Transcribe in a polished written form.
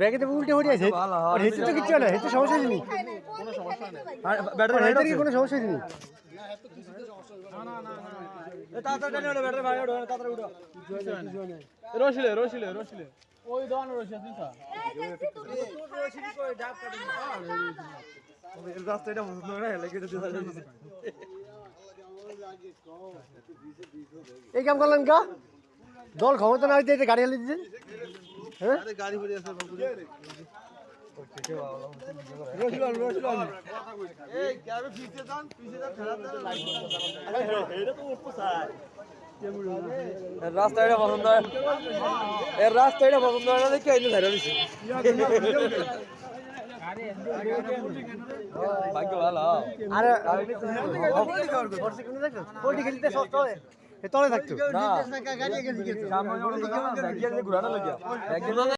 ব্যাগে তো উল্টে হয়ে আছে আর হেঁচে তো কিচ্ছু না, হেঁচে সমস্যা নেই, কোনো সমস্যা নেই। ব্যাটারি কোনো সমস্যা নেই। রসিলে রসিলে রসিলে ওই দোকানে রসি আছে না রাস্তাটা পছন্দ না লাগে তো এই কাম করলেন কা দল ক্ষমতা না হইতে গাড়ি হালিয়ে দিচ্ছেন। হ্যাঁ গাড়ি ভরে আছে রাস্তাটা পছন্দ হয়, এর রাস্তাটা পছন্দ হয় না দেখে এনে ধরে দিছে। ভাগ্য ভালো। আরে পোল্ট্রি খেলতে সস্তা হয় তলে থাকতো না গাড়ি গেছে ঘুরানো লাগিয়া